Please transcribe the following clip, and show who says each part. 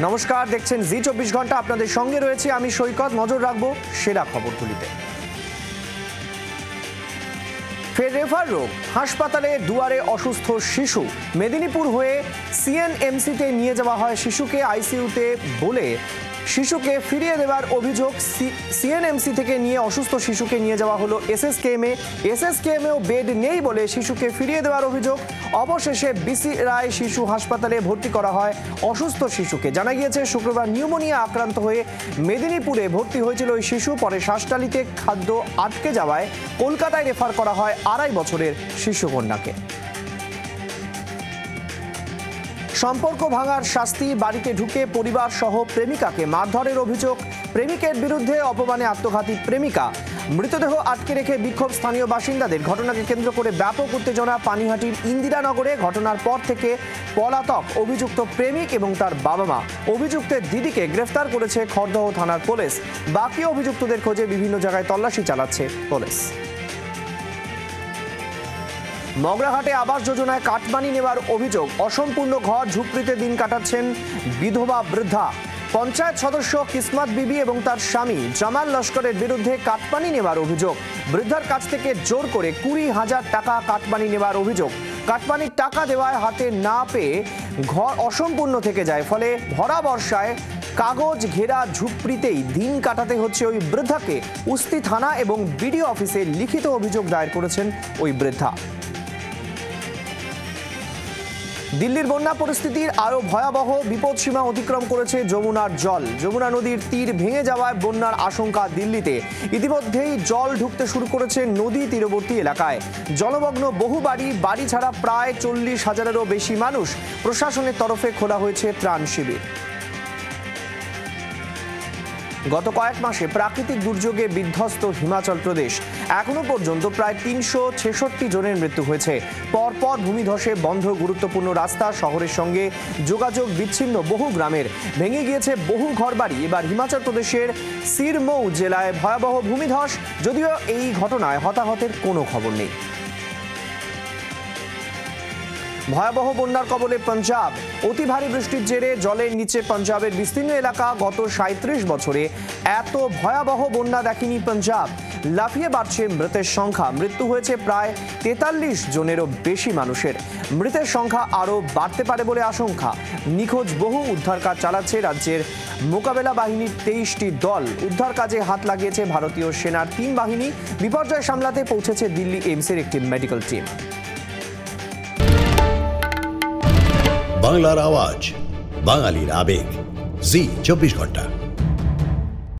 Speaker 1: নমস্কার, দেখছেন জি 24 ঘন্টা। আপনাদের সঙ্গে রয়েছে আমি সৈকত। নজর রাখবো সেরা খবরগুলিতে। ফের রেফার রোগ, হাসপাতালে দুয়ারে অসুস্থ শিশু। মেদিনীপুর হয়ে সিএনএমসিতে নিয়ে যাওয়া হয় শিশুকে। আইসিইউতে বলে শিশুকে ফিরিয়ে দেওয়ার অভিযোগ। সিএনএমসি থেকে নিয়ে অসুস্থ শিশুকে নিয়ে যাওয়া হলো এসএসকেএমেও বেড নেই বলে শিশুকে ফিরিয়ে দেওয়ার অভিযোগ। অবশেষে বিসি রায় শিশু হাসপাতালে ভর্তি করা হয় অসুস্থ শিশুকে। জানা গিয়েছে শুক্রবার নিউমোনিয়া আক্রান্ত হয়ে মেদিনীপুরে ভর্তি হয়েছিল ওই শিশু। পরে শ্বাসনালীতে খাদ্য আটকে যাওয়ায় কলকাতায় রেফার করা হয় 2.5 বছরের শিশুকন্যাকে। সম্পর্ক ভাঙার শাস্তি, বাড়িতে ঢুকে পরিবার সহ প্রেমিকাকে মারধরের অভিযোগ। প্রেমিকের বিরুদ্ধে অপমানে আত্মঘাতী প্রেমিকা। মৃতদেহ আটকে রেখে বিক্ষোভ স্থানীয় বাসিন্দাদের। ঘটনাকে কেন্দ্র করে ব্যাপক উত্তেজনা পানিহাটির ইন্দিরানগরে। ঘটনার পর থেকে পলাতক অভিযুক্ত প্রেমিক এবং তার বাবা মা। অভিযুক্তের দিদিকে গ্রেফতার করেছে খড়দহ থানার পুলিশ। বাকি অভিযুক্তদের খোঁজে বিভিন্ন জায়গায় তল্লাশি চালাচ্ছে পুলিশ। মগরাহাটে আবাস যোজনায় কাটমানি নেওয়ার অভিযোগ। অসম্পূর্ণ ঘর ঝুপড়িতে দিন কাটাচ্ছেন বিধবা বৃদ্ধা। পঞ্চায়েত সদস্য কিসমত বিবি এবং তার স্বামী জামাল লস্করের বিরুদ্ধে কাটমানি নেওয়ার অভিযোগ। বৃদ্ধার কাছ থেকে জোর করে 20,000 টাকা কাটমানি নেওয়ার অভিযোগ। কাটমানির টাকা দেওয়ায় হাতে না পেয়ে ঘর অসম্পূর্ণ থেকে যায়। ফলে ভরা বর্ষায় কাগজ ঘেরা ঝুপড়িতেই দিন কাটাতে হচ্ছে ওই বৃদ্ধাকে। উস্তি থানা এবং বিডিও অফিসে লিখিত অভিযোগ দায়ের করেছেন ওই বৃদ্ধা। দিল্লির বন্যা পরিস্থিতির আরো ভয়াবহ। বিপদসীমা অতিক্রম করেছে যমুনার জল। যমুনা নদীর তীর ভেঙে যাওয়ায় বন্যার আশঙ্কা দিল্লিতে। ইতিমধ্যেই জল ঢুকতে শুরু করেছে নদী তীরবর্তী এলাকায়। জলমগ্ন বহু বাড়ি ছাড়া প্রায় 40,000-এরও বেশি মানুষ। প্রশাসনের তরফে খোলা হয়েছে ত্রাণ শিবির। গত কয়েক মাসে প্রাকৃতিক দুর্যোগে বিধ্বস্ত হিমাচল প্রদেশ। এখনো পর্যন্ত প্রায় 366 জনের মৃত্যু হয়েছে। পরপর ভূমিধসে বন্ধ গুরুত্বপূর্ণ রাস্তা। শহরের সঙ্গে যোগাযোগ বিচ্ছিন্ন বহু গ্রামের। ভেঙে গিয়েছে বহু ঘরবাড়ি। এবার হিমাচল প্রদেশের সিরমৌ জেলায় ভয়াবহ ভূমিধস। যদিও এই ঘটনায় হতাহতের কোনো খবর নেই। ভয়াবহ বন্যার কবলে পাঞ্জাব। অতি ভারী বৃষ্টির জেরে জলের নিচে পাঞ্জাবের বিস্তীর্ণ এলাকা। গত 37 বছরে এত ভয়াবহ বন্যা দেখেনি পাঞ্জাব। লাফিয়ে বাড়ছে মৃতের সংখ্যা। মৃত্যু হয়েছে প্রায় 43 জনেরও বেশি মানুষের। মৃতের সংখ্যা আরও বাড়তে পারে বলে আশঙ্কা। নিখোঁজ বহু উদ্ধার কাজ চালাচ্ছে রাজ্যের মোকাবেলা বাহিনীর 23টি দল। উদ্ধার কাজে হাত লাগিয়েছে ভারতীয় সেনার 3 বাহিনী। বিপর্যয় সামলাতে পৌঁছেছে দিল্লি এইমসের একটি মেডিকেল টিম।
Speaker 2: বাংলার আওয়াজ, বাঙালির আবেগ, জি 24 ঘন্টা।